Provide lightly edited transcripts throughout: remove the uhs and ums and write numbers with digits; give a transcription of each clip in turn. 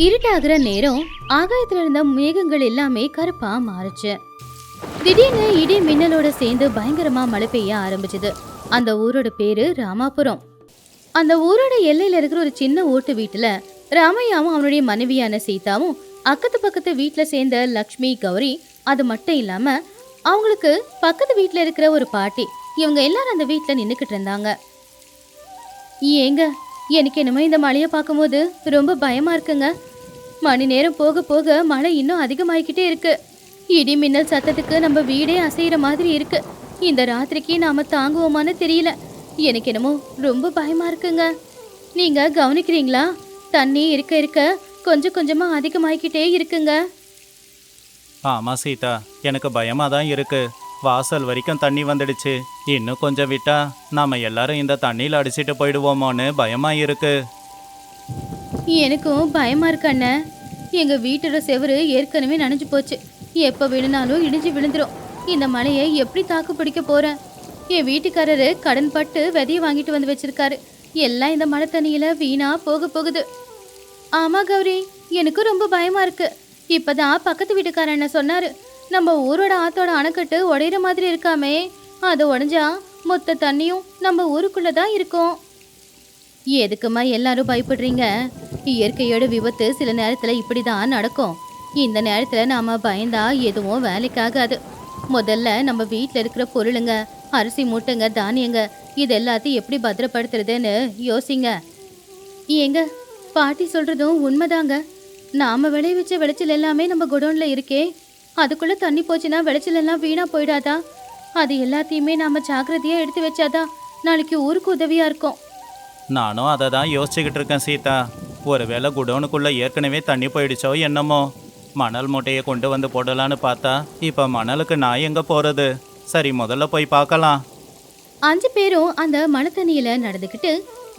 இருட்டாகிற நேரம் ஆகாயத்துல இருந்த மேகங்கள் எல்லாமே கருப்பா மாறுச்சு. திடீர்னு இடி மின்னலோட சேர்ந்து பயங்கரமா மழை பெய்ய ஆரம்பிச்சது. அந்த ஊரோட பேரு ராமாபுரம். அந்த ஊரோட எல்லையில இருக்கிற ஒரு சின்ன ஓட்டு வீட்டுல ராமையாவும் அவனுடைய மனைவியான சீதாவும் அக்கத்து பக்கத்து வீட்டுல சேர்ந்த லக்ஷ்மி கௌரி, அது மட்டும் இல்லாம அவங்களுக்கு பக்கத்து வீட்டுல இருக்கிற ஒரு பாட்டி, இவங்க எல்லாரும் அந்த வீட்டுல நின்னுக்கிட்டு இருந்தாங்க. ஏங்க, எனக்கு என்னமோ இந்த மழையை பார்க்கும்போது ரொம்ப பயமா இருக்குங்க. மணி நேரம் போக போக மழை இன்னும் அதிகமாகிக்கிட்டே இருக்கு. இடி மின்னல் சத்தத்துக்கு நம்ம வீடே அசைகிற மாதிரி இருக்கு. இந்த ராத்திரிக்கு நாம தாங்குவோமான்னு தெரியல. எனக்கு என்னமோ ரொம்ப பயமா இருக்குங்க. நீங்க கவனிக்கிறீங்களா? தண்ணி இருக்க இருக்க கொஞ்சம் கொஞ்சமா அதிகமாகிக்கிட்டே இருக்குங்க. ஆமா சீதா, எனக்கு பயமா தான் இருக்கு. வாசல் வரைக்கும் தண்ணி வந்துடுச்சு. இன்னும் கொஞ்சம் விட்டா நாம எல்லாரும் இந்த தண்ணியில் அடிச்சிட்டு போயிடுவோமோன்னு பயமா இருக்கு. எனக்கும் பயமா இருக்கு அண்ணே. எங்க வீட்டோட செவரு ஏற்கனவே நனைஞ்சு போச்சு. எப்ப வேணும்னாலும் இடிஞ்சு விழுந்துரும். இந்த மழையை எப்படி தாக்கு பிடிக்க போறேன்? என் வீட்டுக்காரரு கடன் பட்டு விதைய வாங்கிட்டு வந்து வச்சிருக்காரு. எல்லாம் இந்த மழை தண்ணியில வீணா போக போகுது. ஆமா கௌரி, எனக்கும் ரொம்ப பயமா இருக்கு. இப்பதான் பக்கத்து வீட்டுக்காரர் என்ன சொன்னாரு, நம்ம ஊரோட ஆத்தோட அணைக்கட்டு உடையிற மாதிரி இருக்காமே, அது உடைஞ்சா மொத்த தண்ணியும் நம்ம ஊருக்குள்ளதான் இருக்கும். எதுக்குமா எல்லாரும் பயப்படுறீங்க? இயற்கையோட விபத்து சில நேரத்துல இப்படிதான் நடக்கும். இந்த நேரத்துல நாம பயந்தா எதுவும் வேலைக்காகாது. முதல்ல நம்ம வீட்டுல இருக்கிற பொருளுங்க, அரிசி மூட்டைங்க, தானியங்க, இது எல்லாத்தையும் எப்படி பத்திரப்படுத்துறதுன்னு யோசிங்க. ஏங்க, பாட்டி சொல்றதும் உண்மைதாங்க. நாம விளைவிச்ச விளைச்சல் எல்லாமே நம்ம குடோன்ல இருக்கே, அதுக்குள்ள தண்ணி போச்சுன்னா விளைச்சல் எல்லாம் வீணா போயிடாதா? அது எல்லாத்தையுமே நாம ஜாக்கிரதையா எடுத்து வச்சாதான் நாளைக்கு ஊருக்கு உதவியா இருக்கும். நானும் அதை தான் யோசிச்சுக்கிட்டு இருக்கேன் சீதா. ஒருவேளை குடோனுக்குள்ள ஏற்கனவே தண்ணி போயிடுச்சோ என்னமோ. மணல் மூட்டையை கொண்டு வந்து போடலான்னு பார்த்தா இப்போ மணலுக்கு நான் எங்கே போகிறது? சரி, முதல்ல போய் பார்க்கலாம். 5 பேரும் அந்த மழை தண்ணியில நடந்துக்கிட்டு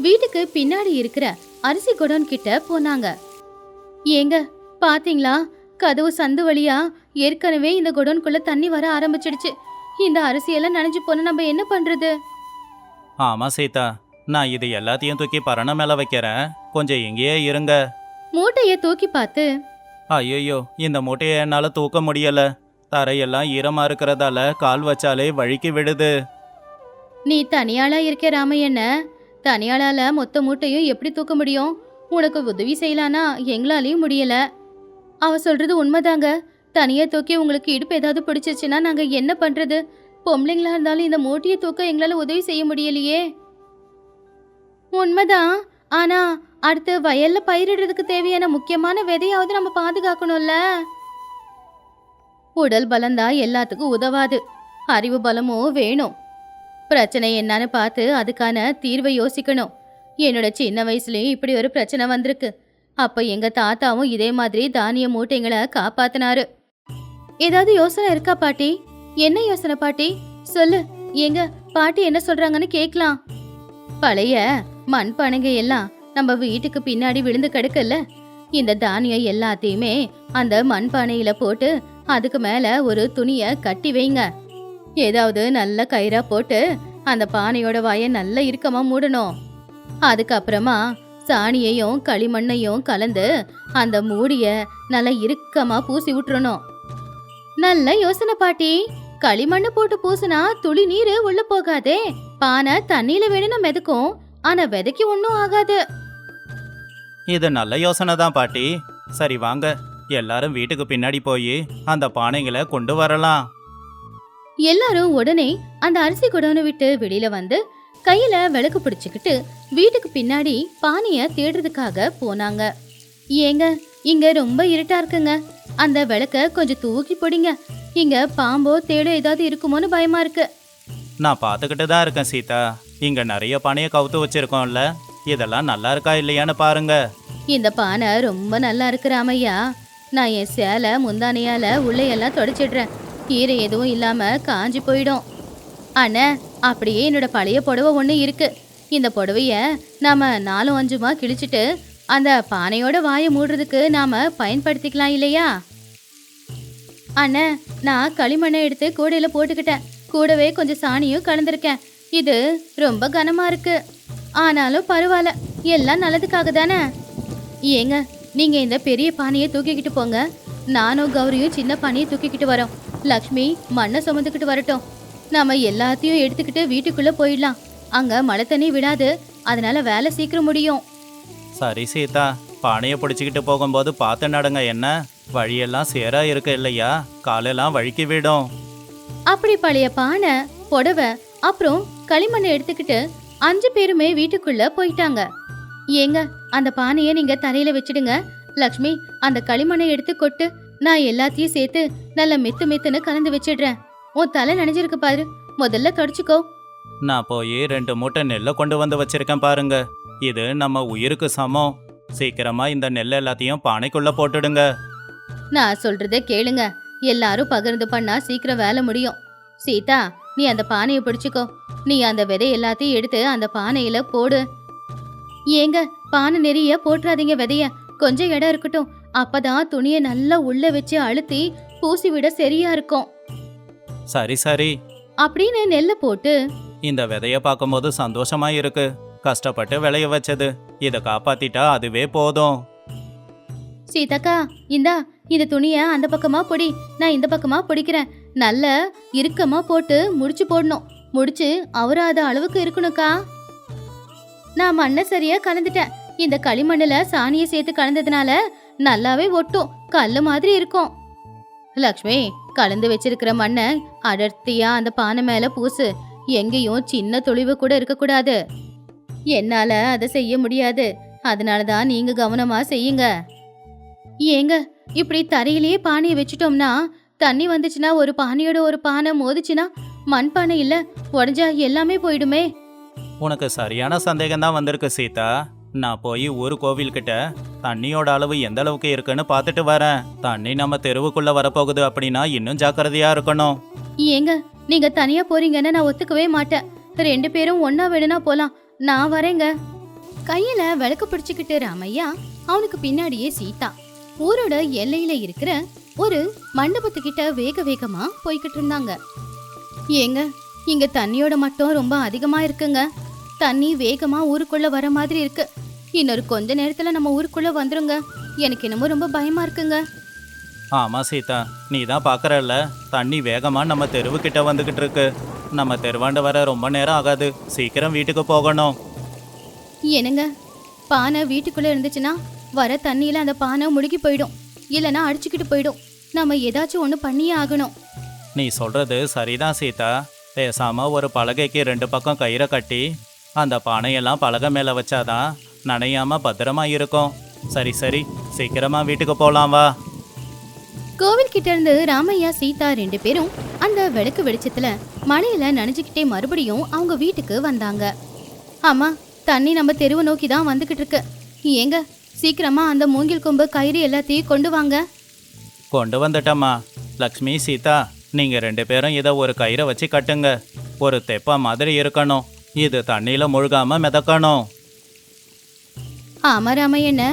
வீட்டுக்கு பின்னாடி இருக்கிற அரிசி குடோன் கிட்ட போனாங்க. ஏங்க, பாத்தீங்களா? கதவு சந்து வழியா ஏற்கனவே இந்த குடோனுக்குள்ள தண்ணி வர ஆரம்பிச்சிடுச்சு. இந்த அரிசியெல்லாம் நனைஞ்சு போனா நம்ம என்ன பண்றது? ஆமாம் சீதா, நான் இது எல்லாத்தையும் தூக்கி பரண மேலே வைக்கிறேன். கொஞ்சம் எங்கேயே இருங்க. மூட்டைய தூக்கி பார்த்து, ஐயோ, இந்த மூட்டையை என்னால் தூக்க முடியல. தரையெல்லாம் ஈரமாக இருக்கிறதால கால் வச்சாலே வழுக்கி விடுது. நீ தனியாளா இருக்க ராமையண்ண, தனியாளால மொத்த மூட்டையும் எப்படி தூக்க முடியும்? உனக்கு உதவி செய்யலானா எங்களாலையும் முடியல. அவ சொல்றது உண்மைதாங்க. தனியா தூக்கி உங்களுக்கு இடுப்பு ஏதாவது பிடிச்சிருச்சுன்னா நாங்க என்ன பண்றது? பொம்பளைங்களா இருந்தாலும் இந்த மூட்டையை தூக்க எங்களால உதவி செய்ய முடியலையே. உண்மைதான். ஆனா அடுத்து வயல்ல பயிரிடுறதுக்கு தேவையான முக்கியமான விதையாவது நம்ம பாதுகாக்கணும்ல. உடல் பலம்தான் எல்லாத்துக்கும் உதவாது, அறிவு பலமும் வேணும். பிரச்சனை என்னன்னு பார்த்து அதுக்கான தீர்வை யோசிக்கணும். என்னோட சின்ன வயசுலயும் இப்படி ஒரு பிரச்சனை வந்திருக்கு. அப்ப எங்க தாத்தாவும் இதே மாதிரி தானிய மூட்டைங்களை காப்பாத்தினாரு. ஏதாவது யோசனை இருக்கா பாட்டி? என்ன யோசனை பாட்டி? சொல்லு. எங்க பாட்டி என்ன சொல்றாங்கன்னு கேட்கலாம். பழைய மண் பானைங்க எல்லாம் நம்ம வீட்டுக்கு பின்னாடி விழுந்து கிடக்குல்ல, இந்த தானியம் எல்லாத்தையுமே அந்த மண் பானையில போட்டு அதுக்கு மேல ஒரு துணிய கட்டி வைங்க. ஏதாவது நல்ல கயிறா போட்டு அந்த பானையோட வாயை நல்லா இறுக்கமா மூடணும். அதுக்கப்புறமா சாணியையும் களிமண்ணையும் கலந்து அந்த மூடிய நல்லா இறுக்கமா பூசி விட்டுறணும். நல்ல யோசனை பாட்டி. களிமண்ணு போட்டு பூசினா துளி நீரு உள்ள போகாதே. பானை தண்ணியில வேணும்னா மிதக்கும், ஆனா விதைக்கு ஒன்னும் ஆகாது. இது நல்ல யோசனை தான் பாட்டி. சரி வாங்க, எல்லாரும் வீட்டுக்கு பின்னாடி போய் அந்த பானைகளை கொண்டு வரலாம். எல்லாரும் உடனே அந்த அரிசி குடோனை விட்டு வெளியில வந்து கையில விளக்கு பிடிச்சுக்கிட்டு வீட்டுக்கு பின்னாடி பானைய தேடுறதுக்காக போனாங்க. ஏங்க, இங்க ரொம்ப இருட்டா இருக்குங்க. அந்த விளக்க கொஞ்சம் தூக்கி போடுங்க. இங்க பாம்போ தேடோ ஏதாவது இருக்குமோன்னு பயமா இருக்கு. நான் பார்த்துக்கிட்டு தான் இருக்கேன் சீதா. இங்க நிறைய பானையை கவுத்து வச்சிருக்கோம்ல, இதெல்லாம் நல்லா இருக்கா இல்லையான்னு பாருங்க. இந்த பானை ரொம்ப நல்லா இருக்கு ராமையா. நான் என் சேலை முந்தானையால உள்ளையெல்லாம் தொடச்சிடுறேன். ஈரம் எதுவும் இல்லாம காஞ்சி போயிடும். அண்ணே, அப்படியே என்னோட பழைய புடவை ஒன்று இருக்கு. இந்த புடவைய நாம 4-5 கிழிச்சிட்டு அந்த பானையோட வாயை மூடுறதுக்கு நாம பயன்படுத்திக்கலாம் இல்லையா? அண்ணே, நான் களிமண்ணை எடுத்து கூடையில போட்டுக்கிட்டேன். கூடவே கொஞ்சம் சாணியும் கலந்துருக்கேன். இது ரொம்ப கனமா இருக்கு. ஆனாலும் பரவாயில்ல, எல்லாம் நல்லதுக்காக தானே. ஏங்க, நீங்க இந்த பெரிய பானையை தூக்கிக்கிட்டு போங்க, நானும் கௌரியும் சின்ன பானையை தூக்கிக்கிட்டு வரோம். லக்ஷ்மி மண்ணை சுமந்துக்கிட்டு வரட்டும். நாம எல்லாத்தையும் எடுத்துக்கிட்டு வீட்டுக்குள்ள போயிடலாம். அங்க மழை தண்ணி விடாது, அதனால வேலை சீக்கிரம் முடியும். சரி சீதா, பானையை பிடிச்சிக்கிட்டு போகும்போது பார்த்து நடங்க. என்ன வழியெல்லாம் சேரா இருக்கு இல்லையா, காலெல்லாம் வழுக்கி விடும். அப்படி பழைய பானை, புடவை, அப்புறம் களிமண்ணை எடுத்துக்கிட்டு 5 பேருமே வீட்டுக்குள்ள போயிட்டாங்க. ஏங்க, அந்த பானையை நீங்க தரையில வச்சிடுங்க. லக்ஷ்மி, அந்த களிமண்ணை எடுத்து கொட்டு. நான் எல்லாத்தையும் சேர்த்து நல்ல மெத்து மெத்துன்னு கலந்து வச்சிடுறேன். உன் தலை நனைஞ்சிருக்கு பாரு, முதல்ல தொடச்சுக்கோ. நான் போய் 2 மூட்டை நெல்லை கொண்டு வந்து வச்சிருக்கேன் பாருங்க. இது நம்ம உயிருக்கு சமம். சீக்கிரமா இந்த நெல் எல்லாத்தையும் பானைக்குள்ள போட்டுடுங்க. நான் சொல்றத கேளுங்க, எல்லாரும் பகிர்ந்து பண்ணா சீக்கிரம் வேலை முடியும். சீதா, நீ அந்த பானையை பிடிச்சுக்கோ. நீ அந்த விதை எல்லாத்தையும் எடுத்து அந்த பானையில போடு. ஏங்க, பானை நிறைய போட்டுறாதீங்க விதைய, கொஞ்சம் இடம் இருக்கட்டும். அப்பதான் துணியை நல்லா உள்ள வச்சு அழுத்தி பூசி விட சரியா இருக்கும். சரி சரி. அப்படின்னு நெல்லை போட்டு, இந்த விதைய பார்க்கும்போது சந்தோஷமா இருக்கு. கஷ்டப்பட்டு விளைய வச்சது, இதை காப்பாத்திட்டா அதுவே போதும். சீதாக்கா, இந்தா இந்த துணிய அந்த பக்கமா பொடி, நான் இந்த பக்கமா பொடிக்கிறேன். நல்ல இறுக்கமா போட்டு முடிச்சு போடணும். முடிச்சு அவராத அளவுக்கு இருக்கணும்க்கா. நான் மண்ணை சரியா கலந்துட்டேன். இந்த களிமண்ணுல சாணியை சேர்த்து கலந்ததுனால நல்லாவே ஒட்டும், கல்லு மாதிரி இருக்கும். லக்ஷ்மி, கலந்து வச்சிருக்கிற மண்ணை அடர்த்தியா அந்த பானை மேல பூசு. எங்கேயும் சின்ன தொழிவு கூட இருக்கக்கூடாது. என்னால அதை செய்ய முடியாது, அதனாலதான் நீங்க கவனமா செய்யுங்க. ஏங்க, இப்படி தரையிலேயே பானையை வச்சுட்டோம்னா தண்ணி வந்துச்சுன்னா ஒரு பானையோட ஒரு பானை மோதிச்சுன்னா மண் பானை இல்ல, உடஞ்சா எல்லாமே போயிடுமே. உனக்கு சரியான சந்தேகம் தான் வந்திருக்கு சீதா. நான் போய் ஊர் கோவில்கிட்ட தண்ணியோட அளவு எந்த அளவுக்கு இருக்குன்னு பார்த்துட்டு வரேன். தண்ணி நம்ம தெருவுக்குள்ள வரப்போகுது அப்படின்னா இன்னும் ஜாக்கிரதையா இருக்கணும். ஏங்க, நீங்க தனியா போறீங்கன்னு நான் ஒத்துக்கவே மாட்டேன். 2 பேரும் ஒன்னா வேணும்னா போலாம், நான் வரேங்க. கையில விளக்கு பிடிச்சுக்கிட்டு ராமையா, அவனுக்கு பின்னாடியே சீதா ஊரோட எல்லையில இருக்கிற ஒரு மண்டபத்துக்கிட்ட வேக வேகமா போய்கிட்டு இருந்தாங்க. ஏங்க, இங்க தண்ணியோட மட்டம் ரொம்ப அதிகமா இருக்குங்க. தண்ணி வேகமா ஊருக்குள்ள வர மாதிரி இருக்கு. இன்னொரு கொஞ்ச நேரத்துல நம்ம ஊருக்குள்ள வந்துருங்க. எனக்கு என்னமோ ரொம்ப பயமா இருக்குங்க. ஆமா சீதா, நீ தான் பார்க்கறல்ல, தண்ணி வேகமா நம்ம தெருவுக்கிட்ட வந்துகிட்டு இருக்கு. நம்ம தெருவாண்ட வர ரொம்ப நேரம் ஆகாது. சீக்கிரம் வீட்டுக்கு போகணும். என்னங்க, பானை வீட்டுக்குள்ள இருந்துச்சுன்னா வர தண்ணியில அந்த பானை முழுகி போயிடும், இல்லைன்னா அடிச்சுக்கிட்டு போயிடும். நம்ம ஏதாச்சும் ஒன்று பண்ணியே ஆகணும். நீ சொல்றது சரிதான் சீதா. பேசாம ஒரு பலகைக்கு 2 பக்கம் கயிறை கட்டி அந்த பானையெல்லாம் பலகை மேல வச்சாதான் நனையாம பத்திரமா இருக்கும். சரி சரி, சீக்கிரமா வீட்டுக்கு போலாம் வா. கோவில் கிட்ட இருந்து ராமையா சீதா 2 பேரும் அந்த விளக்கு வெளிச்சத்துல மழையில நனைஞ்சுக்கிட்டே மறுபடியும் அவங்க வீட்டுக்கு வந்தாங்க. ஆமா, தண்ணி நம்ம தெருவை நோக்கி தான் வந்துகிட்டு இருக்கு. ஏங்க, சீக்கிரமா அந்த மூங்கில் கொம்பு கயிறு எல்லாத்தையும் கொண்டு வாங்க. கொண்டு வந்துட்டம்மா. லக்ஷ்மி, சீதா, நீங்க 2 பேரும் இதை ஒரு கயிறை வச்சு கட்டுங்க. ஒரு தெப்பா மாதிரி இருக்கணும். இது தண்ணியில முழுகாம மிதக்கணும். ஆமா ராமையண்ண,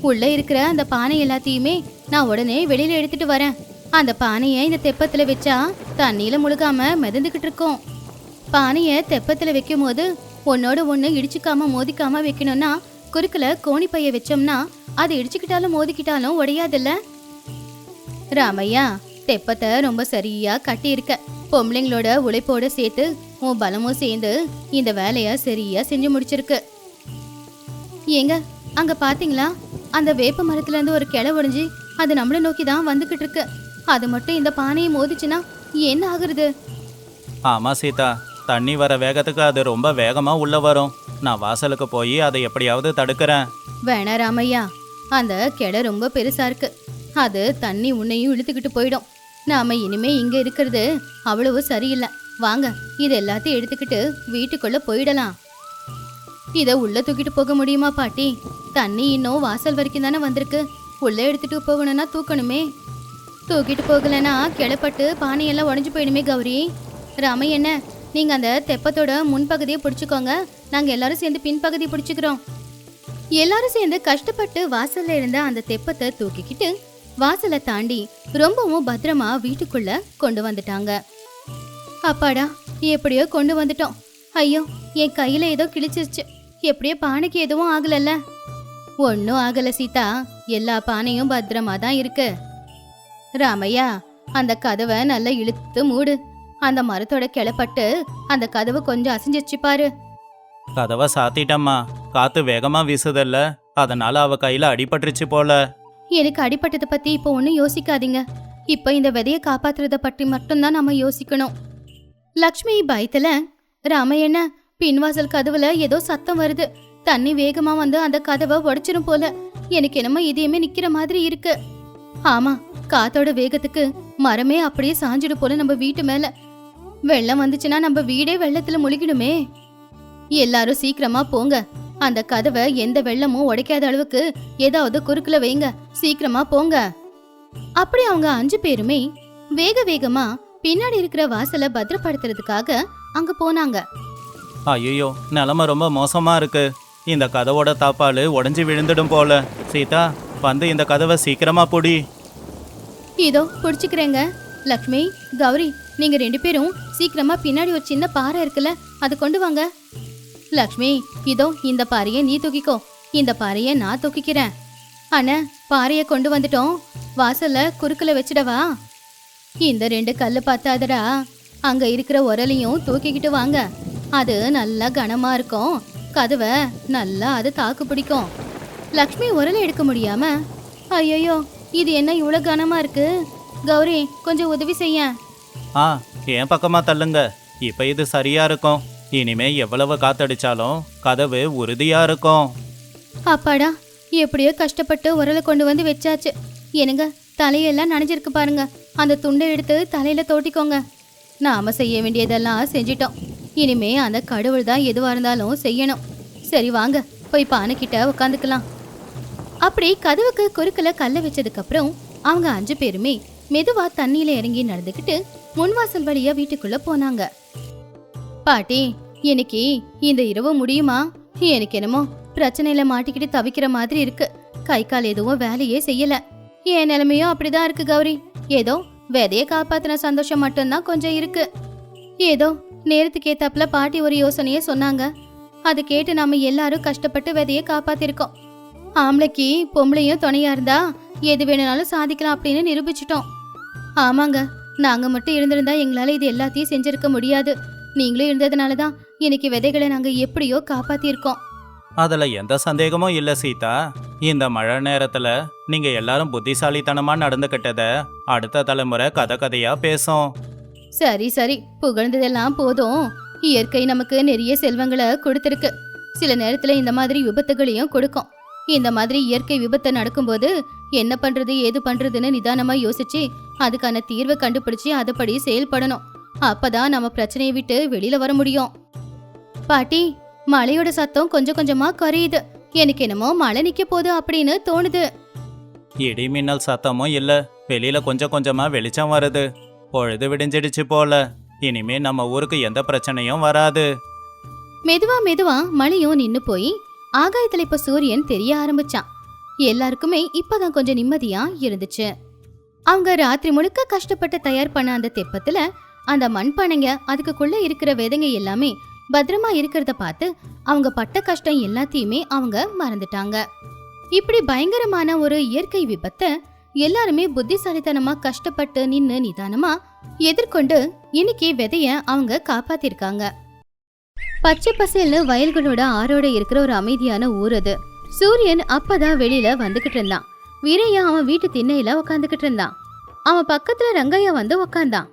உள்ள இருக்கிற அந்த பானை எல்லாத்தையுமே நான் உடனே வெளியில எடுத்துட்டு வரேன். அந்த பானையை இந்த தெப்பத்துல வச்சா தண்ணியில முழுகாம மிதந்துகிட்டு இருக்கோம். பானையை தெப்பத்துல வைக்கும் போது ஒன்னோட ஒண்ணு இடிச்சுக்காம மோதிக்காம வைக்கணும்னா, குறுக்கல கோணி பைய வச்சோம்னா அது இடிச்சுக்கிட்டாலும் மோதிக்கிட்டாலும் உடையாதுல்ல. ராமையா, தெப்பத்தை ரொம்ப சரியா கட்டி இருக்க. பொம்பளைங்களோட உழைப்போட சேர்த்து உன் பலமும் சேர்ந்து இந்த வேலைய சரியா செஞ்சு முடிச்சிருக்கு. ஏங்க, அங்க பாத்தீங்களா, அந்த வேப்ப மரத்துல இருந்து ஒரு கிளை ஒடிஞ்சு அது நம்மளை நோக்கி தான் வந்துகிட்டு இருக்கு. அது மட்டும் இந்த பானையை மோதிச்சுன்னா என்ன ஆகுறது? ஆமா சீதா, தண்ணி வர வேகத்துக்கு அது ரொம்ப வேகமா உள்ள வரும். நான் வாசலுக்கு போய் அதை எப்படியாவது தடுக்கிறேன். வேணா ராமையா, அந்த கிளை ரொம்ப பெருசா இருக்கு. அது தண்ணி உன்னையும் இழுத்துக்கிட்டு போயிடும். நாம இனிமே இங்க இருக்கிறது அவ்வளவு சரியில்லை. வாங்க, இது எல்லாத்தையும் எடுத்துக்கிட்டு வீட்டுக்குள்ள போயிடலாம். இத உள்ள தூக்கிட்டு போக முடியுமா பாட்டி? தண்ணி இன்னும் வாசல் வரைக்கும் தானே வந்திருக்கு. உள்ள எடுத்துட்டு போகணும்னா தூக்கணுமே. தூக்கிட்டு போகலன்னா கிளப்பட்டு பானையெல்லாம் உடஞ்சு போயிடுமே கௌரி. ராமையண்ண, நீங்க அந்த தெப்பத்தோட முன்பகுதியை பிடிச்சுக்கோங்க, நாங்க எல்லாரும் சேர்ந்து பின்பகுதியை பிடிச்சுக்கிறோம். எல்லாரும் சேர்ந்து கஷ்டப்பட்டு வாசல்ல இருந்த அந்த தெப்பத்தை தூக்கிக்கிட்டு வாசலை தாண்டி ரொம்பவும் பத்திரமா வீட்டுக்குள்ள கொண்டு வந்துட்டாங்க. அப்பாடா, எப்படியோ கொண்டு வந்துட்டோம். ஐயோ, என் கையில ஏதோ கிழிச்சிருச்சு. எப்படியோ பானைக்கு எதுவும் ஆகலல்ல. ஒன்னும் ஆகல சீதா, எல்லா பானையும் பத்திரமா தான் இருக்கு. ராமையா, அந்த கதவை நல்லா இழுத்து மூடு. அந்த மரத்தோட கிளப்பட்டு அந்த கதவு கொஞ்சம் அசைஞ்சிச்சு பாரு. கதவை சாத்திட்டம்மா. காத்து வேகமா வீசுதல்ல, அதனால அவ கையில அடிபட்டுருச்சு போல. எனக்கு அடிபட்டதை பத்தி இப்போ ஒன்றும் யோசிக்காதீங்க. இப்போ இந்த விதையை காப்பாத்துறத பற்றி மட்டும்தான் நம்ம யோசிக்கணும். லக்ஷ்மி பயத்துல, ராமையண்ண, பின்வாசல் கதவுல ஏதோ சத்தம் வருது. தண்ணி வேகமா வந்து அந்த கதவை உடைச்சிரும் போல. எனக்கு என்னமோ இதயமே நிக்கிற மாதிரி இருக்கு. ஆமா, காத்தோட வேகத்துக்கு மரமே அப்படியே சாஞ்சிடு போல நம்ம வீட்டு மேல. வெள்ளம் வந்துச்சுன்னா நம்ம வீடே வெள்ளத்துல முழுகிடுமே. எல்லாரும் சீக்கிரமா போங்க. அந்த கதவை எந்த வெள்ளமும் உடைக்காத அளவுக்கு ஏதாவது குறுக்குல வைங்க. சீக்கிரமா போங்க. அப்படி அவங்க 5 பேருமே வேக வேகமா பின்னாடி இருக்கிற வாசலை பத்திரப்படுத்துறதுக்காக அங்க போனாங்க. ஐயோ, நிலமை ரொம்ப மோசமா இருக்கு. இந்த கதவோட தாப்பாலு உடைஞ்சு விழுந்துடும் போல. சீதா, வந்து இந்த கதவை சீக்கிரமா புடி. இதோ புடிச்சுக்கிறேங்க. லக்ஷ்மி, கௌரி, நீங்க 2 பேரும் சீக்கிரமா பின்னாடி ஒரு சின்ன பாறை இருக்குல்ல, அது கொண்டு வாங்க. லக்ஷ்மி, இதோ இந்த பாறையை நீ தூக்கிக்கோ, இந்த பாறையை நான் தூக்கிக்கிறேன். அண்ணா, பாறையை கொண்டு வந்துட்டோம். வாசல்ல குறுக்குல வச்சிடவா? இந்த 2 கல்லு பார்த்தாதடா. அங்க இருக்கிற உரலையும் தூக்கிக்கிட்டு வாங்க. அது நல்லா கனமா இருக்கும். கதவை நல்லா அது தாக்கு பிடிக்கும். லக்ஷ்மி உரலை எடுக்க முடியாம, ஐயோ, இது என்ன இவ்வளோ கனமா இருக்கு? கௌரி, கொஞ்சம் உதவி செய்ய. ஆ, என் பக்கமா தள்ளுங்க. இப்ப இது சரியா இருக்கும். இனிமே எவ்வளவு காத்தடிச்சாலும் கதவு உறுதியா இருக்கும். அப்பாடா, எப்படியோ கஷ்டப்பட்டு உரலை கொண்டு வந்து வச்சாச்சு. என்னங்க, தலையெல்லாம் நனைஞ்சிருக்கு பாருங்க. அந்த துண்டை எடுத்து தலையில தோட்டிக்கோங்க. நாம செய்ய வேண்டியதெல்லாம் செஞ்சிட்டோம். இனிமே அந்த கடவுள் தான் எதுவா இருந்தாலும் செய்யணும். சரி வாங்க, போய் பானை கிட்ட உட்காந்துக்கலாம். அப்படி கதவுக்கு குறுக்கல கல்ல வச்சதுக்கு அப்புறம் அவங்க 5 பேருமே மெதுவா தண்ணியில இறங்கி நடந்துக்கிட்டு முன்வாசல் வழியா வீட்டுக்குள்ள போனாங்க. பாட்டி, இன்னைக்கு இந்த இரவு முடியுமா? எனக்கு என்னமோ பிரச்சனையில மாட்டிக்கிட்டு தவிக்கிற மாதிரி இருக்கு. கை கால் எதுவும் வேலையே செய்யல. என் நிலைமையும் அப்படிதான் இருக்கு கௌரி. ஏதோ விதைய காப்பாத்தின சந்தோஷம் மட்டும்தான் கொஞ்சம் இருக்கு. ஏதோ நேரத்துக்கு ஏத்தாப்புல பாட்டி ஒரு யோசனையே சொன்னாங்க. அதை கேட்டு நாம எல்லாரும் கஷ்டப்பட்டு விதைய காப்பாத்திருக்கோம். ஆம்பளைக்கு பொம்பளையும் துணையா இருந்தா எது வேணும்னாலும் சாதிக்கலாம் அப்படின்னு நிரூபிச்சிட்டோம். ஆமாங்க, நாங்க மட்டும் இருந்திருந்தா எங்களால இது எல்லாத்தையும் செஞ்சிருக்க முடியாது. நீங்களும் இருந்ததுனாலதான் இன்னைக்கு விதைகளை நாங்க எப்படியோ காப்பாத்திருக்கோம். அதுல எந்த சந்தேகமும் இல்ல சீதா. இந்த மழை நேரத்துல நீங்க எல்லாரும் புத்திசாலித்தனமா நடந்துகிட்டத அடுத்த தலைமுறை கதை கதையா பேசும். சரி சரி, புகழ்ந்ததெல்லாம் போதும். இயற்கை நமக்கு நிறைய செல்வங்களை கொடுத்திருக்கு. சில நேரத்துல இந்த மாதிரி விபத்துகளையும் கொடுக்கும். இந்த மாதிரி இயற்கை விபத்து நடக்கும்போது என்ன பண்றது ஏது பண்றதுன்னு நிதானமா யோசிச்சு அதுக்கான தீர்வை கண்டுபிடிச்சு அதுபடி செயல்படணும். அப்பதான் நம்ம பிரச்சனையை விட்டு வெளியில வர முடியும். பாட்டி, மழையோட சத்தம் கொஞ்சம் கொஞ்சமா குறையுது. எனக்கு என்னமோ மழை நிக்க போகுது அப்படின்னு தோணுது. இடி மின்னல் சத்தமும் இல்ல, வெளியில கொஞ்சம் கொஞ்சமா வெளிச்சம் வருது. பொழுது விடிஞ்சிடுச்சு போல. இனிமே நம்ம ஊருக்கு எந்த பிரச்சனையும் வராது. மெதுவா மெதுவா மழையும் நின்னு போய் ஆகாயத்துல இப்ப சூரியன் தெரிய ஆரம்பிச்சான். எல்லாருக்குமே இப்பதான் கொஞ்சம் நிம்மதியா இருந்துச்சு. அவங்க ராத்திரி முழுக்க கஷ்டப்பட்டு தயார் பண்ண அந்த தெப்பத்துல அந்த மண்பானைங்க அதுக்குள்ள இருக்கிற விதைங்க எல்லாமே பத்திரமா இருக்கிறத பார்த்து அவங்க பட்ட கஷ்டம் எல்லாத்தையுமே அவங்க மறந்துட்டாங்க. இப்படி பயங்கரமான ஒரு இயற்கை விபத்தை எல்லாருமே புத்திசாலித்தனமா கஷ்டப்பட்டு நின்னு நிதானமா எதிர்கொண்டு இன்னைக்கு விதைய அவங்க காப்பாத்திருக்காங்க. பச்சை பசேல்னு வயல்களோட ஆரோட இருக்கிற ஒரு அமைதியான ஊர் அது. சூரியன் அப்பதான் வெளியில வந்துகிட்டு இருந்தான். வீரையா அவன் வீட்டு திண்ணையில உக்காந்துகிட்டு இருந்தான். அவன் பக்கத்துல ரங்கையா வந்து உக்காந்தான்.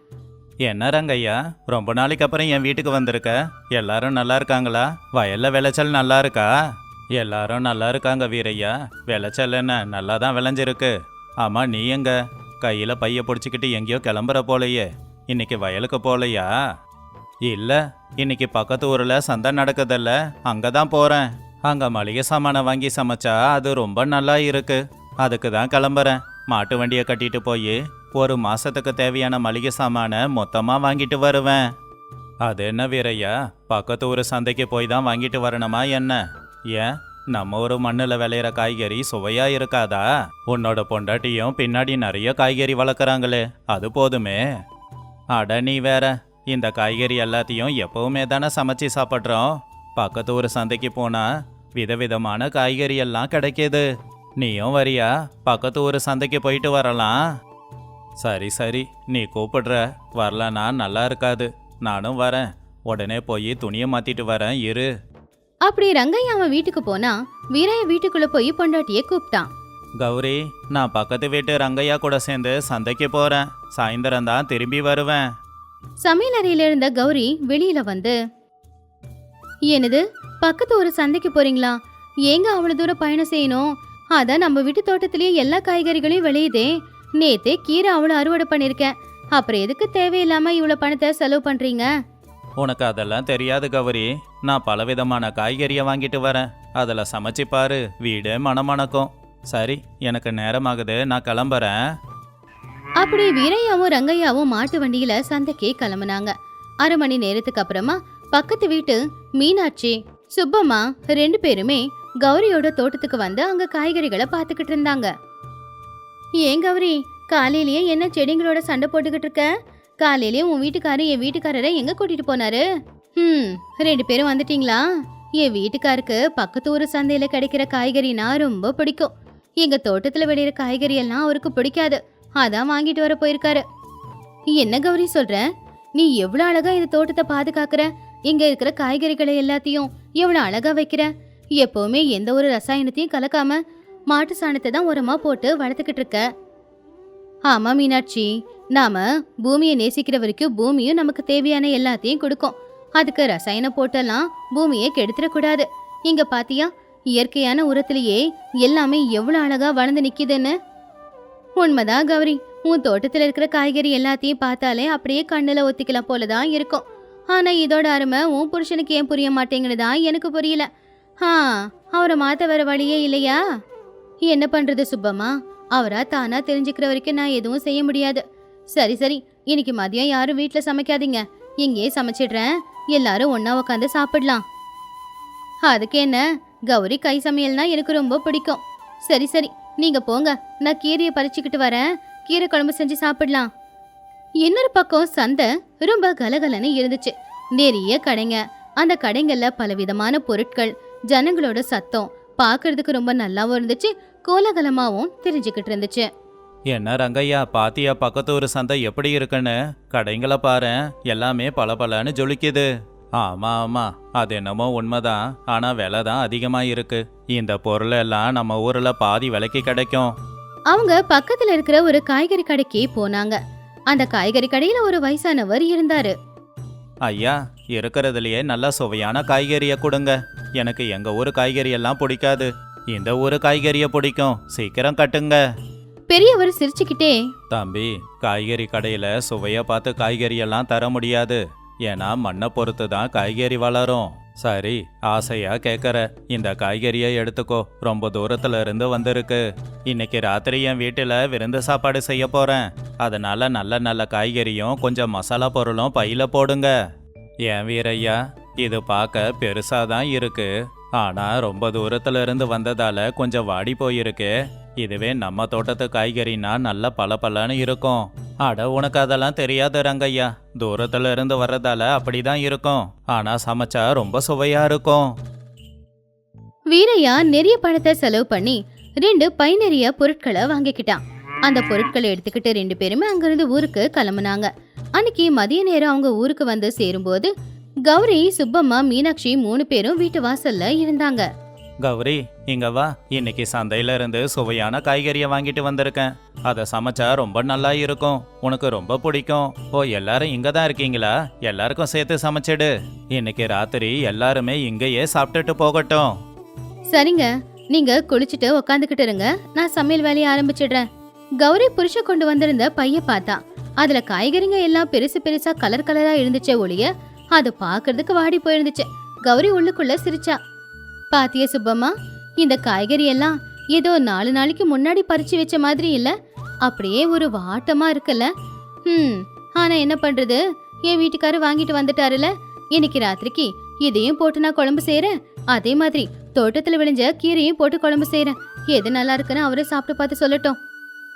என்ன ரங்கையா, ரொம்ப நாளைக்கு அப்புறம் என் வீட்டுக்கு வந்திருக்க. எல்லாரும் நல்லா இருக்காங்களா? வயல்ல விளைச்சல் நல்லா இருக்கா? எல்லாரும் நல்லா இருக்காங்க வீரையா. விளைச்சல் என்ன நல்லா தான் விளைஞ்சிருக்கு. ஆமா, நீ எங்க? கையில பைய பிடிச்சிக்கிட்டு எங்கேயோ கிளம்புற போலையே. இன்னைக்கு வயலுக்கு போலையா? இல்ல, இன்னைக்கு பக்கத்து ஊர்ல சந்தை நடக்குதல்ல, அங்கதான் போறேன். அங்க மளிகை சாமானை வாங்கி சமைச்சா அது ரொம்ப நல்லா இருக்கு. அதுக்கு தான் கிளம்புறேன். மாட்டு வண்டியை கட்டிட்டு போய் ஒரு மாசத்துக்கு தேவையான மளிகை சாமானை மொத்தமா வாங்கிட்டு வருவேன். அது என்ன வீரையா, பக்கத்து ஊர் சந்தைக்கு போய் தான் வாங்கிட்டு வரணுமா என்ன? ஏன், நம்ம ஒரு மண்ணில் விளையிற காய்கறி சுவையா இருக்காதா? உன்னோட பொண்டாட்டியும் பின்னாடி நிறைய காய்கறி வளர்க்குறாங்களே, அது போதுமே. அட நீ வேற, இந்த காய்கறி எல்லாத்தையும் எப்பவுமே தானே சமைச்சு சாப்பிட்றோம். பக்கத்து ஊர் சந்தைக்கு போனா விதவிதமான காய்கறி எல்லாம் கிடைக்கிது. நீயும் வரியா? பக்கத்து ஊர் சந்தைக்கு போயிட்டு வரலாம். சரி சரி, நீ கூப்பிடுற, வரலனா நல்லா இருக்காது. நானும் வரேன். உடனே போய் துணியை மாத்திட்டு வரேன், இரு. அப்படி ரங்கையா அவன் வீட்டுக்கு போனா வீரைய வீட்டுக்குள்ள போய் பொண்டாட்டிய கூப்பிட்டான். கௌரி, நான் பக்கத்து வீட்டு ரங்கையா கூட சேர்ந்து சந்தைக்கு போறேன். சாயந்தரம் தான் திரும்பி வருவேன். சமையல் அறையில இருந்த கௌரி வெளியில வந்து, என்னது, பக்கத்து ஒரு சந்தைக்கு போறீங்களா? ஏங்க அவ்வளவு தூரம் பயணம் செய்யணும்? அதான் நம்ம வீட்டு தோட்டத்திலேயே எல்லா காய்கறிகளையும் விளையுதே. நேத்தே கீரை அவ்வளவு அறுவடை பண்ணிருக்கேன். அப்புறம் எதுக்கு தேவையில்லாம இவ்வளவு பணத்தை செலவு பண்றீங்க? உனக்கு அதெல்லாம் தெரியாது கௌரி. நான் பலவிதமான காய்கறியை வாங்கிட்டு வரேன். அதில் சமைச்சு பாரு, வீடு மணமணக்கும். சரி, எனக்கு நேரமாகுது, நான் கிளம்புறேன். அப்படி வீரையாவும் ரங்கையாவும் மாட்டு வண்டியில சந்தைக்கு கிளம்புனாங்க. 1/2 மணி நேரத்துக்கு அப்புறமா பக்கத்து வீட்டு மீனாட்சி, சுப்பம்மா 2 பேருமே கௌரியோட தோட்டத்துக்கு வந்து அங்க காய்கறிகளை பார்த்துக்கிட்டு இருந்தாங்க. ஏன் கௌரி, காலையிலேயே என்ன செடிங்களோட சண்டை போட்டுக்கிட்டு இருக்க? காலையிலேயே உன் வீட்டுக்காரர் என் வீட்டுக்காரரை எங்க கூட்டிட்டு போனாரு? 2 பேரும் வந்துட்டீங்களா? என் வீட்டுக்காருக்கு பக்கத்து ஊர் சந்தையில கிடைக்கிற காய்கறினா ரொம்ப பிடிக்கும். எங்க தோட்டத்துல விளையிற காய்கறி எல்லாம் அவருக்கு பிடிக்காது. அதான் வாங்கிட்டு வர போயிருக்காரு. என்ன கௌரி சொல்ற? நீ எவ்வளவு அழகா இந்த தோட்டத்தை பாதுகாக்கிற. இங்க இருக்கிற காய்கறிகளை எல்லாத்தையும் எவ்வளவு அழகா வைக்கிற. எப்பவுமே எந்த ஒரு ரசாயனத்தையும் கலக்காம மாட்டு சாணத்தை தான் உரமா போட்டு வளர்த்துக்கிட்டு இருக்க. ஆமா மீனாட்சி, நாம பூமியை நேசிக்கிற வரைக்கும் பூமியும் நமக்கு தேவையான எல்லாத்தையும் கொடுக்கும். அதுக்கு ரசாயனம் போட்டெல்லாம் பூமியை கெடுத்துடக்கூடாது. இங்க பாத்தியா, இயற்கையான உரத்திலேயே எல்லாமே எவ்வளவு அழகா வளர்ந்து நிக்குதுன்னு. உண்மைதான் கௌரி, உன் தோட்டத்துல இருக்கிற காய்கறி எல்லாத்தையும் பார்த்தாலே அப்படியே கண்ணுல ஒத்திக்கலாம் போலதான் இருக்கும். ஆனா இதோட அருமை உன் புருஷனுக்கு ஏன் புரிய மாட்டேங்குதுதான் எனக்கு புரியல. அவரை மாத்த வேற வழியே இல்லையா? என்ன பண்றது சுப்பம்மா, அவரா தானா தெரிஞ்சுக்கிற வரைக்கும் நான் எதுவும் செய்ய முடியாது. சரி சரி, இன்னைக்கு மதியம் யாரும் வீட்டுல சமைக்காதீங்க, இங்கேயே சமைச்சிடுறேன். எல்லாரும் ஒன்னா உட்காந்து சாப்பிடலாம். அதுக்கு என்ன, கௌரி கை சமையல்னா எனக்கு ரொம்ப பிடிக்கும். சரி சரி, நீங்க போங்க, நான் கீரையை பறிச்சுக்கிட்டு வரேன். கீரை குழம்பு செஞ்சு சாப்பிடலாம். இன்னொரு பக்கம் சந்தை ரொம்ப கலகலன்னு இருந்துச்சு. நிறைய கடைங்க. அந்த கடைங்கள்ல பலவிதமான பொருட்கள், ஜனங்களோட சத்தம் பார்க்கறதுக்கு ரொம்ப நல்லாவும் இருந்துச்சு, கோலாகலமாவும் தெரிஞ்சுக்கிட்டு இருந்துச்சு. என்ன ரங்கையா, பாத்தியா பக்கத்து ஊர் சந்தை எப்படி இருக்குன்னு? கடைங்களை பாரு, எல்லாமே பளபளன்னு ஜொலிக்குது. ஆமா ஆமா, அது என்னமோ உண்மைதான். ஆனா விலை தான் அதிகமா இருக்கு. இந்த பொருள் எல்லாம் நம்ம ஊர்ல பாதி விலைக்கு கிடைக்கும். அவங்க பக்கத்துல இருக்கிற ஒரு காய்கறி கடைக்கு போனாங்க. அந்த காய்கறி கடையில ஒரு வயசானவர் இருந்தாரு. ஐயா, இருக்கிறதுலயே நல்ல சுவையான காய்கறியை கொடுங்க. எனக்கு எங்க ஊர் காய்கறி எல்லாம் பிடிக்காது, இந்த ஊர் காய்கறியை பிடிக்கும். சீக்கிரம் கட்டுங்க. பெரியவர் சிரிச்சுக்கிட்டே, தம்பி, காய்கறி கடையில சுவைய பார்த்து காய்கறி எல்லாம் தர முடியாது. ஏன்னா மண்ணை பொறுத்து தான் காய்கறி வளரும். சரி, ஆசையா கேட்கற, இந்த காய்கறியை எடுத்துக்கோ. ரொம்ப தூரத்துல இருந்து வந்திருக்கு. இன்னைக்கு ராத்திரி என் வீட்டுல விருந்து சாப்பாடு செய்ய போறேன். அதனால நல்ல நல்ல காய்கறியும் கொஞ்சம் மசாலா பொருளும் பையில போடுங்க. ஏன் வீரையா, இது பார்க்க பெருசாதான் இருக்கு, ஆனா ரொம்ப தூரத்துல இருந்து வந்ததால கொஞ்சம் வாடி போயிருக்கு. இதுவே நம்ம தோட்டத்து காய்கறினா நல்ல பளபளன்னு இருக்கும். அட, உனக்கு அதெல்லாம் தெரியாத ரங்கையா, தூரத்துல இருந்து வர்றதால அப்படிதான் இருக்கும். ஆனா சமைச்சா ரொம்ப சுவையா இருக்கும். வீரையா நிறைய பணத்தை செலவு பண்ணி 2 பை நிறைய பொருட்களை வாங்கிக்கிட்டான். அந்த பொருட்களை எடுத்துக்கிட்டு 2 பேருமே அங்கிருந்து ஊருக்கு கிளம்புனாங்க. அன்னைக்கு மதிய நேரம் அவங்க ஊருக்கு வந்து சேரும்போது கௌரி, சுப்பம்மா, மீனாட்சி 3 பேரும் வீட்டு வாசல்ல இருந்தாங்க. கௌரி, இங்க வா. இன்னைக்கு சந்தையில இருந்து சுவையான காய்கறியை வாங்கிட்டு வந்திருக்கேன். அதை சமைச்சா ரொம்ப நல்லா இருக்கும், உனக்கு ரொம்ப பிடிக்கும். ஓ, எல்லாரும் இங்க தான் இருக்கீங்களா? எல்லாருக்கும் சேர்த்து சமைச்சிடு. இன்னைக்கு ராத்திரி எல்லாருமே இங்கேயே சாப்பிட்டுட்டு போகட்டும். சரிங்க, நீங்க குளிச்சுட்டு உக்காந்துக்கிட்டு இருங்க, நான் சமையல் வேலையை ஆரம்பிச்சிடுறேன். கௌரி புருஷ கொண்டு வந்திருந்த பைய பார்த்தா அதுல காய்கறிங்க எல்லாம் பெருசு பெருசா கலர் கலரா இருந்துச்சே ஒழிய அது பாக்குறதுக்கு வாடி போயிருந்துச்சு. கௌரி உள்ளுக்குள்ள சிரிச்சா. பாத்திய சுப்பம்மா, இந்த காய்கறி எல்லாம் ஏதோ 4 நாளைக்கு முன்னாடி பறிச்சு வச்ச மாதிரி இல்ல, அப்படியே ஒரு வாட்டமா இருக்குல்ல. ஆனா என்ன பண்றது, என் வீட்டுக்காரர் வாங்கிட்டு வந்துட்டாருல. இன்னைக்கு ராத்திரிக்கு இதையும் போட்டு நான் குழம்பு செய்யறேன். அதே மாதிரி தோட்டத்துல விளைஞ்ச கீரையும் போட்டு குழம்பு செய்யறேன். எது நல்லா இருக்குன்னு அவரே சாப்பிட்டு பார்த்து சொல்லட்டும்.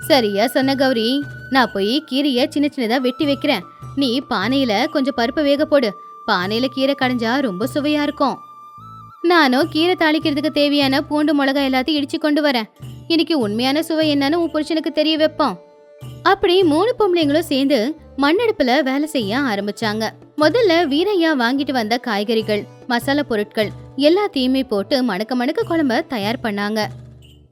சரியா சொன்ன கௌரி, நான் போய் கீரைய சின்ன சின்னதா வெட்டி வைக்கிறேன். நீ பானையில கொஞ்சம் பருப்பு வேக போடு. பானையில கீரை கடைஞ்சா ரொம்ப சுவையா இருக்கும். நானும் கீரை தாளிக்கிறதுக்கு தேவையான பூண்டு மிளகாய் எல்லாத்தையும் இடிச்சு கொண்டு வரேன். இன்னைக்கு உண்மையான சுவை என்னன்னு உன் புருஷனுக்கு தெரிய வைப்போம். அப்படி 3 பொம்பளைங்களும் சேர்ந்து மண்ணடுப்புல வேலை செய்ய ஆரம்பிச்சாங்க. முதல்ல வீரையா வாங்கிட்டு வந்த காய்கறிகள், மசாலா பொருட்கள் எல்லாத்தையுமே போட்டு மணக்க மணக்க குழம்ப தயார் பண்ணாங்க.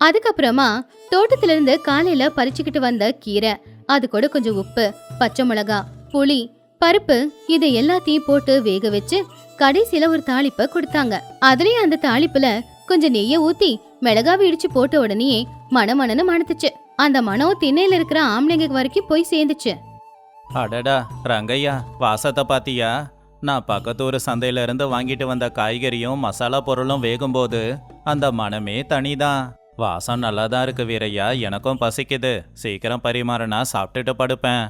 அதுக்கப்புறமா தோட்டத்துல இருந்து காலையில பறிச்சுக்கிட்டு வந்த கீரை, அது கூட கொஞ்சம் உப்பு, பச்சை மிளகா, புளி, பருப்பு இது எல்லாத்தையும் போட்டு வேக வச்சு கடைசியில ஒரு தாளிப்பை கொடுத்தாங்க. அதுலயும் அந்த தாளிப்புல கொஞ்சம் நெய்ய ஊத்தி மிளகாவை இடிச்சு போட்ட உடனே மணமணன்னு மணத்துச்சு. அந்த மனம் திண்ணையில இருக்கிற ஆம்பளைங்க வரைக்கும் போய் சேர்ந்துச்சு. அடடா ரங்கையா, வாசத்தை பாத்தியா? நான் பக்கத்தூர் சந்தையில இருந்து வாங்கிட்டு வந்த காய்கறியும் மசாலா பொருளும் வேகும்போது அந்த மனமே தனிதான். வாசம் நல்லா தான் இருக்கு வீரையா, எனக்கும் பசிக்குது. சீக்கிரம் பரிமாறினா சாப்பிட்டுட்டு படுப்பேன்.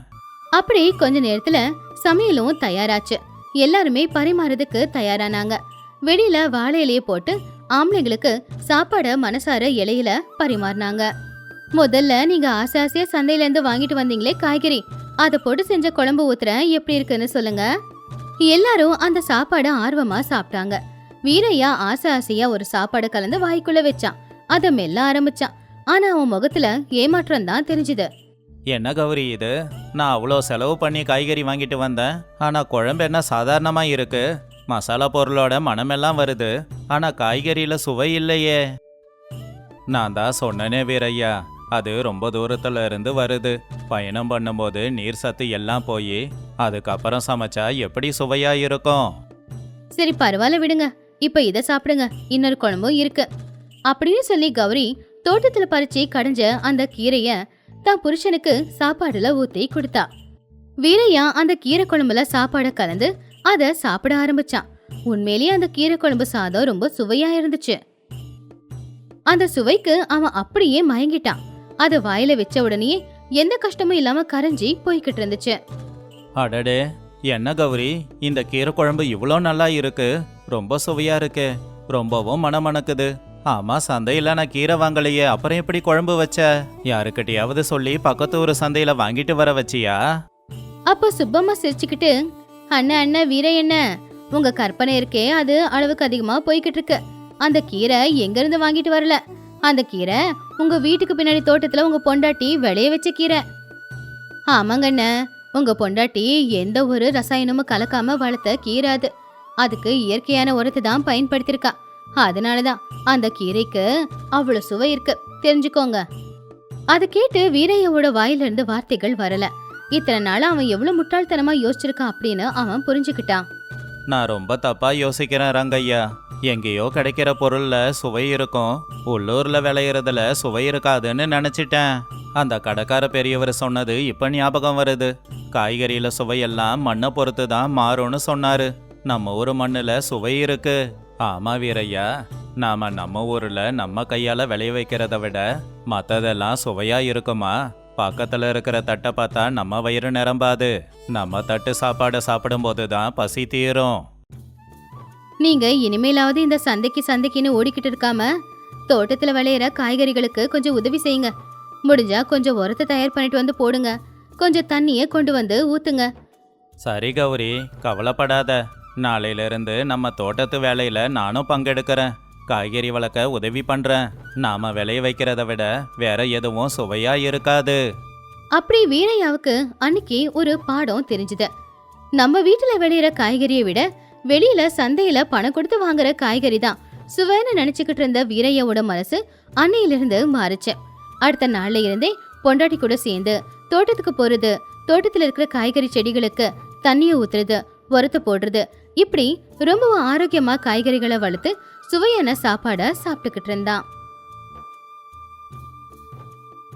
அப்படி கொஞ்ச நேரத்துல சமையலும் தயாராச்சு. எல்லாருமே பரிமாறதுக்கு தயாரானாங்க. வெளியில வாழை இலைய போட்டு ஆம்பளைங்களுக்கு சாப்பாட மனசார இலையில பரிமாறினாங்க. முதல்ல நீங்க ஆசை ஆசையா சந்தையில இருந்து வாங்கிட்டு வந்தீங்களே காய்கறி, அதை போட்டு செஞ்ச குழம்பு ஊத்துறேன், எப்படி இருக்குன்னு சொல்லுங்க. எல்லாரும் அந்த சாப்பாட ஆர்வமா சாப்பிட்டாங்க. வீரையா ஆசை ஆசையா ஒரு சாப்பாடு கலந்து வாய்க்குள்ள வச்சான். அதை மெல்ல ஆரம்பிச்சான். ஆனா அவன் முகத்துல ஏமாற்றம் தான் தெரிஞ்சுது. என்ன கௌரி இது? நான் அவ்வளோ செலவு பண்ணி காய்கறி வாங்கிட்டு வந்தேன், ஆனா குழம்பு என்ன சாதாரணமா இருக்கு? மசாலா பொருளோட மனமெல்லாம் வருது, ஆனா காய்கறியில சுவை இல்லையே. நான் தான் சொன்னனே வீரையா, அது ரொம்ப தூரத்துல இருந்து வருது. பயணம் பண்ணும்போது நீர் சத்து எல்லாம் போய் அதுக்கப்புறம் சமைச்சா எப்படி சுவையா இருக்கும்? சரி பரவாயில்ல விடுங்க, இப்ப இத சாப்பிடுங்க, இன்னொரு குழம்பும் இருக்கு அப்படின்னு சொல்லி கௌரி தோட்டத்துல பறிச்சு கடைஞ்ச அந்த கீரைய தான் புருஷனுக்கு சாப்பாடுல ஊத்தி கொடுத்தா. வீரையா அந்த கீரை குழம்புல சாப்பாட கலந்து அத சாப்பிட ஆரம்பிச்சான். உண்மையிலேயே அந்த கீரை குழம்பு சாதம் ரொம்ப சுவையா இருந்துச்சு. அந்த சுவைக்கு அவன் அப்படியே மயங்கிட்டான். அது வாயில வச்ச உடனே எந்த கஷ்டமும் இல்லாம கரைஞ்சி போய்கிட்டு இருந்துச்சு. அடடே, என்ன கௌரி, இந்த கீரை குழம்பு இவ்வளோ நல்லா இருக்கு, ரொம்ப சுவையா இருக்கு, ரொம்பவும் மணமணக்குது. ஆமா, சந்தையில நான் கீரை வாங்கலையே, அப்புறம் எப்படி குழம்பு வச்ச? யாருக்கிட்டையாவது சொல்லி பக்கத்து ஒரு சந்தையில வாங்கிட்டு வர வச்சியா? அப்போ சுப்பம்மா சிரிச்சுக்கிட்டு, அண்ணன் அண்ணன் வீர என்ன, உங்க கற்பனை இருக்கே அது அளவுக்கு அதிகமா போய்கிட்டு இருக்கு. அந்த கீரை எங்க இருந்து வாங்கிட்டு வரல, அந்த கீரை உங்க வீட்டுக்கு பின்னாடி தோட்டத்துல உங்க பொண்டாட்டி விளைய வச்ச கீரை. ஆமாங்கண்ண, உங்க பொண்டாட்டி எந்த ஒரு ரசாயனமும் கலக்காம வளர்த்த கீரை அது. அதுக்கு இயற்கையான உரத்தை தான் பயன்படுத்திருக்கா. அதனாலதான் அந்த கீரைக்கு அவ்வளவு சுவை இருக்கு, தெரிஞ்சுக்கோங்க. அதை கேட்டு வீரையோட வாயில இருந்து வார்த்தைகள் வரல. இத்தனை நாள் அவன் எவ்வளவு முட்டாள்தனமா யோசிச்சிருக்கான் அப்படின்னு அவன் புரிஞ்சுக்கிட்டான். நான் ரொம்ப தப்பா யோசிக்கிறேன் ரங்கையா. எங்கேயோ கிடைக்கிற பொருள்ல சுவை இருக்கும், உள்ளூர்ல விளையிறதுல சுவை இருக்காதுன்னு நினைச்சிட்டேன். அந்த கடைக்கார பெரியவர் சொன்னது இப்ப ஞாபகம் வருது. காய்கறியில சுவையெல்லாம் மண்ணை பொறுத்து தான் மாறும்னு சொன்னாரு. நம்ம ஊர் மண்ணுல சுவை இருக்கு. ஆமா வீரையா, நாம நம்ம ஊர்ல நம்ம கையால விளைய வைக்கிறத விட மத்ததெல்லாம் சுவையா இருக்குமா? பக்கத்துல இருக்கிற தட்டை பார்த்தா நம்ம வயிறு நிரம்பாது. நம்ம தட்டு சாப்பாடை சாப்பிடும் போதுதான் பசி தீரும். நீங்க இனிமேலாவது இந்த சந்தைக்குன்னு ஓடிக்கிட்டு இருக்காம தோட்டத்துல விளையிற காய்கறிகளுக்கு கொஞ்சம் உதவி செய்யுங்க. முடிஞ்சா கொஞ்சம் உரத்தை தயார் பண்ணிட்டு வந்து போடுங்க, கொஞ்சம் தண்ணிய கொண்டு வந்து ஊத்துங்க. சரி கௌரி, கவலைப்படாத. நாளையிலிருந்து நம்ம தோட்டத்து வேலையில நானும் பங்கெடுக்கிறேன். காய்கறி வளர்க்க உதவி பண்றேன். நாம விளைய வைக்கிறத விட வேற எதுவும் சுவையா இருக்காது. அப்படி வீரையாவுக்கு அன்னைக்கு ஒரு பாடம் தெரிஞ்சுது. நம்ம வீட்டுல விளையிற காய்கறியை விட வெளியில சந்தையில பணம் கொடுத்து வாங்குற காய்கறி தான் சுவைன்னு நினைச்சுக்கிட்டு இருந்த வீரையாவோட மனசு அன்னையிலிருந்து மாறுச்சு. அடுத்த நாள்ல இருந்தே பொண்டாட்டி கூட சேர்ந்து தோட்டத்துக்கு போறது, தோட்டத்துல இருக்கிற காய்கறி செடிகளுக்கு தண்ணிய ஊத்துறது, உரத்து போடுறது, இப்படி ரொம்பவும் ஆரோக்கியமா காய்கறிகளை வளர்த்து சுவையான சாப்பாட சாப்பிட்டுக்கிட்டு இருந்தான்.